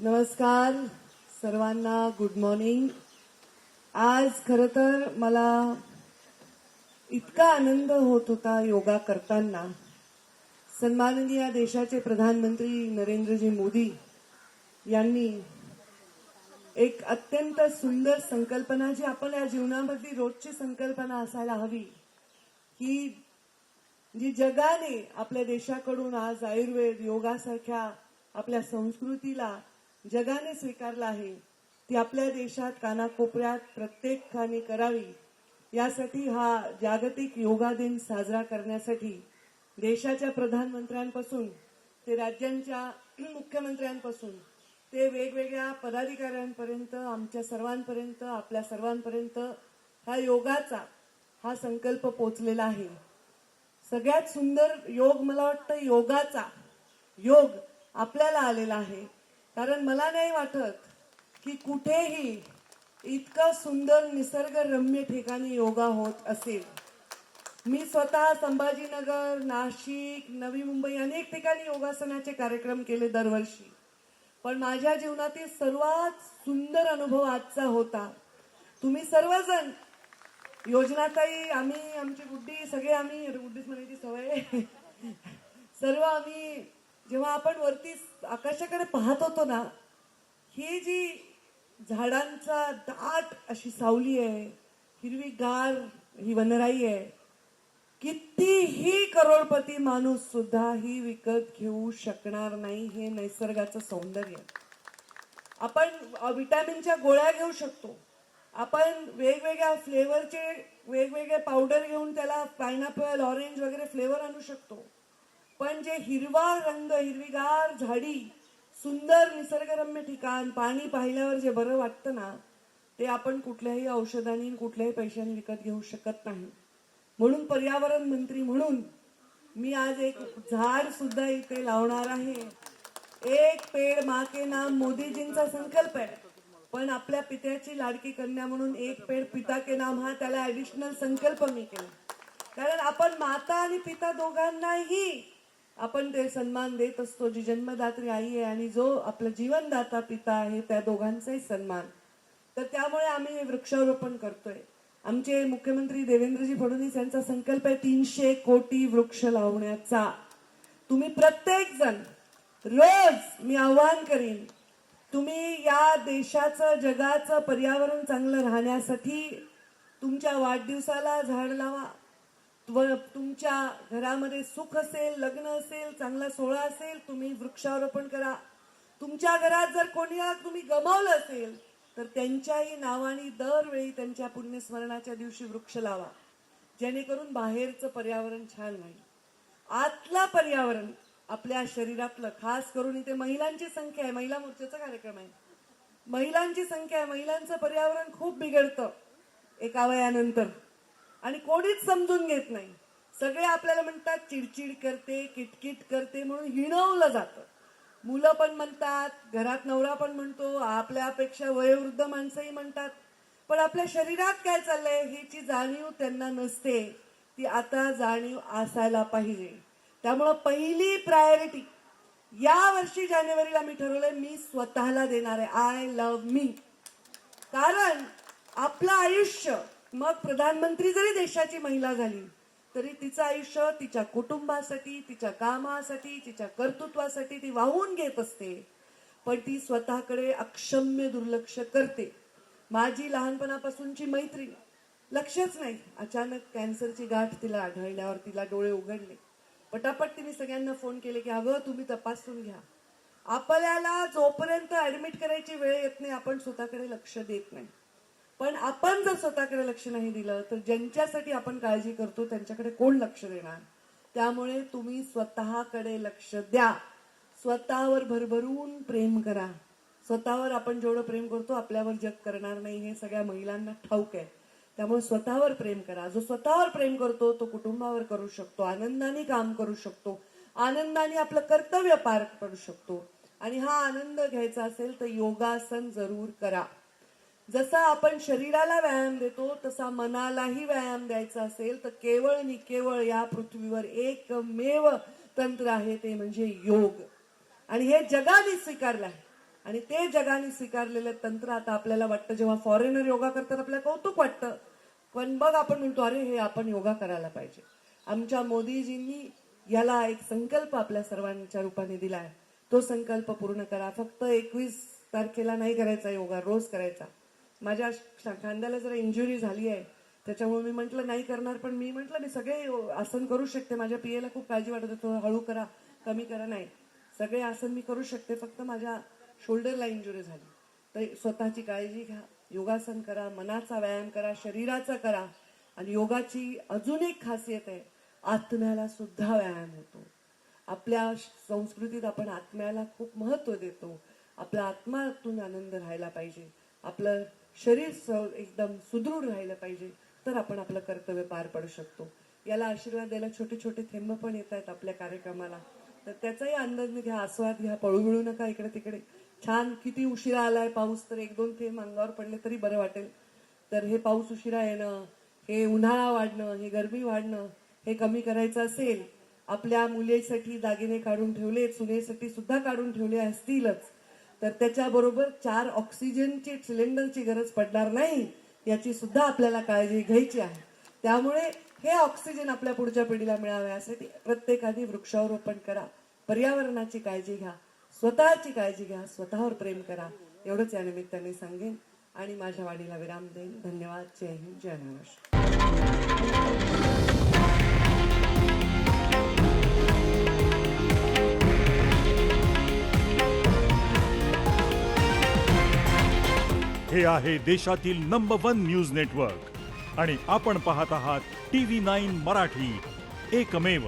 नमस्कार सर्वांना, good morning. आज खरं तर मला इतका आनंद होत होता योगा करताना। सन्माननीय देशाचे प्रधानमंत्री नरेंद्रजी मोदी यांनी एक अत्यंत सुंदर संकल्पना, जी आपण या जीवनामध्ये रोजची संकल्पना असायला हवी, की जी जगाने आपल्या देशाकडून आज आयुर्वेद योगासारख्या आपल्या संस्कृतीला जगाने स्वीकारला आहे, ती आपल्या देशात कानाकोपऱ्यात प्रत्येकाने करावी। यासाठी हा जागतिक योगा दिन साजरा करण्यासाठी देशाच्या प्रधानमंत्र्यांपासून ते राज्यांच्या मुख्यमंत्र्यांपासून ते वेगवेगळ्या पदाधिकाऱ्यांपर्यंत, आमच्या सर्वांपर्यंत, आपल्या सर्वांपर्यंत हा योगाचा हा संकल्प पोचलेला आहे। सगळ्यात सुंदर योग मला वाटतं योगाचा योग आपल्याला आलेला आहे, कारण मला नाही वाटत की कुठेही इतका सुंदर निसर्गरम्य ठिकाणी योगा होत असेल। मी स्वतः संभाजीनगर, नाशिक, नवी मुंबई अनेक ठिकाणी योगासनाचे कार्यक्रम केले दरवर्षी, पण माझ्या जीवनातील सर्वात सुंदर अनुभव आजचा होता। तुम्ही सर्वजण, योजनाताई, आम्ही, आमची गुड्डी, सगळे आम्ही, गुड्डीच म्हणायची सवय सर्व आम्ही जेव्हा आपण वरती आकाशाकडे पाहत होतो ना, ही जी झाडांचा दाट अशी सावली आहे, हिरवीगार ही वनराई आहे, कितीही करोडपती माणूस सुद्धा ही विकत घेऊ शकणार नाही। हे निसर्गाचं सौंदर्य। आपण विटॅमिनच्या गोळ्या घेऊ शकतो, आपण वेगवेगळ्या फ्लेवरचे वेगवेगळे पावडर घेऊन त्याला पायनॅपल, ऑरेंज वगैरे फ्लेवर आणू शकतो, पण जे हिरवा रंग, हिरवीगार झाडी, सुंदर निसर्गरम्य ठिकाण, पाणी पाहिल्यावर जे बरं वाटतं ना, ते आपण कुठल्याही औषधांनी, कुठल्याही पैशांनी विकत घेऊ शकत नाही। म्हणून पर्यावरण मंत्री म्हणून मी आज एक झाड सुद्धा इथे लावणार आहे। एक पेड़ माँ के नाम मोदीजींचा संकल्प आहे, पण आपल्या पित्याची लाडकी कन्या म्हणून एक पेड़ पिता के नाम हा त्याला ऍडिशनल संकल्प मी केला, कारण आपण माता आणि पिता दोघांनाही आपण ते सन्मान देत असतो। जी जन्मदात्री आई आहे आणि जो आपला जीवनदाता पिता आहे, त्या दोघांचाही सन्मान। तर त्यामुळे आम्ही हे वृक्षारोपण करतोय। आमचे मुख्यमंत्री देवेंद्रजी फडणवीस यांचा संकल्प आहे 300 कोटी वृक्ष लावण्याचा। तुम्ही प्रत्येक जण रोज, मी आवाहन करीन, तुम्ही या देशाचं, जगाचं पर्यावरण चांगलं राहण्यासाठी तुमच्या वाढदिवसाला झाड लावा, तुमच्या घरामध्ये सुख असेल, लग्न असेल, चांगला सोहळा असेल, तुम्ही वृक्षारोपण करा। तुमच्या घरात जर कोणाला तुम्ही गमावलं असेल तर त्यांच्याही नावाने दरवेळी त्यांच्या पुण्यस्मरणाच्या दिवशी वृक्ष लावा, जेणेकरून बाहेरचं पर्यावरण छान राहील। आतलं पर्यावरण, आपल्या शरीरातलं, खास करून इथे महिलांची संख्या आहे, महिला मोर्चाचा कार्यक्रम आहे, महिलांची संख्या आहे, महिलांचं पर्यावरण खूप बिघडतं एका वयानंतर आणि कोणीच समजून घेत नाही। सगळे आपल्याला म्हणतात चिडचिड करते, किटकिट करते, म्हणून हिणवलं जातं। मुलं पण म्हणतात, घरात नवरा पण म्हणतो, आपल्यापेक्षा वयोवृद्ध माणसंही म्हणतात, पण आपल्या शरीरात काय चाललंय ह्याची जाणीव त्यांना नसते। ती आता जाणीव असायला पाहिजे। त्यामुळे पहिली प्रायोरिटी या वर्षी जानेवारीला मी ठरवलंय, मी स्वतःला देणार आहे। आय लव्ह मी। कारण आपलं आयुष्य, मग प्रधानमंत्री जरी देशाची महिला झाली तरी तिचं आयुष्य तिच्या कुटुंबासाठी, तिच्या कामासाठी, तिच्या कर्तृत्वासाठी ती वाहून घेत असते, पण ती स्वतःकडे अक्षम्य दुर्लक्ष करते। माझी लहानपणापासूनची मैत्रीण, लक्षच नाही, अचानक कॅन्सरची गाठ तिला आढळल्यावर तिला डोळे उघडले, पटापट तिने सगळ्यांना फोन केले की अगं तुम्ही तपासून घ्या। आपल्याला जोपर्यंत ऍडमिट करायची वेळ येत नाही, आपण स्वतःकडे लक्ष देत नाही, पण आपण जर स्वतःकडे लक्ष नाही दिलं तर ज्यांच्यासाठी आपण काळजी करतो त्यांच्याकडे कोण लक्ष देणार। त्यामुळे तुम्ही स्वतःकडे लक्ष द्या, स्वतःवर भरभरून प्रेम करा। स्वतःवर आपण जेवढं प्रेम करतो आपल्यावर जग करणार नाही, हे सगळ्या महिलांना ठाऊक आहे। त्यामुळे स्वतःवर प्रेम करा। जो स्वतःवर प्रेम करतो तो कुटुंबावर करू शकतो, आनंदाने काम करू शकतो, आनंदाने आपलं कर्तव्य पार पडू शकतो। आणि हा आनंद घ्यायचा असेल तर योगासन जरूर करा। जसा आपण शरीराला व्यायाम देतो तसा मनालाही व्यायाम द्यायचा असेल तर केवळ आणि केवळ या पृथ्वीवर एकमेव तंत्र आहे, ते म्हणजे योग। आणि हे जगाने स्वीकारलं आहे। आणि ते जगाने स्वीकारलेलं तंत्र आता आपल्याला वाटतं, जेव्हा फॉरेनर योगा करतात आपल्याला कौतुक वाटतं, पण मग आपण म्हणतो अरे हे आपण योगा करायला पाहिजे. आमच्या मोदीजींनी याला एक संकल्प आपल्या सर्वांच्या रूपाने दिलाय. तो संकल्प पूर्ण करा. फक्त 21 तारखेला नाही करायचा योगा, रोज करायचा. माझ्या खांद्याला जरा इंजुरी झाली आहे, त्याच्यामुळे मी म्हटलं नाही करणार, पण मी म्हटलं मी सगळे आसन करू शकते. माझ्या पियेला खूप काळजी वाटत होती, हळू करा, कमी करा. नाही, सगळे आसन मी करू शकते, फक्त माझ्या शोल्डरला इंजुरी झाली. तर स्वतःची काळजी घ्या, योगासन करा, मनाचा व्यायाम करा, शरीराचा करा. आणि योगाची अजून एक खासियत आहे, आत्म्याला सुद्धा व्यायाम होतो. आपल्या संस्कृतीत आपण आत्म्याला खूप महत्व देतो. आपला आत्म्यातून आनंद राहायला पाहिजे, आपलं शरीर एकदम सुदृढ राहिलं पाहिजे, तर आपण आपलं कर्तव्य पार पडू शकतो. याला आशीर्वाद द्यायला छोटे छोटे थेंब पण येत आहेत आपल्या कार्यक्रमाला, तर त्याचाही आनंद घ्या, आस्वाद घ्या, पळू मिळू नका इकडे तिकडे. छान, किती उशिरा आलाय पाऊस, तर 1-2 थेंब अंगावर पडले तरी बरं वाटेल. तर हे पाऊस उशिरा येणं, हे उन्हाळा वाढणं, हे गरमी वाढणं, हे कमी करायचं असेल, आपल्या मुलीसाठी दागिने काढून ठेवले, सुनेसाठी सुद्धा काढून ठेवले असतीलच, तर त्याच्याबरोबर 4 ऑक्सिजनची सिलेंडरची गरज पडणार नाही, याची सुद्धा आपल्याला काळजी घ्यायची आहे. त्यामुळे हे ऑक्सिजन आपल्या पुढच्या पिढीला मिळावे यासाठी प्रत्येकाने वृक्षारोपण करा, पर्यावरणाची काळजी घ्या, स्वतःची काळजी घ्या, स्वतःवर प्रेम करा. एवढंच या निमित्ताने सांगेन आणि माझ्या वाणीला विराम देईन. धन्यवाद. जय हिंद, जय महाराष्ट्र. हे आहे देशातील नंबर 1 न्यूज नेटवर्क आणि आपण पाहत आहात TV9 मराठी, एकमेव.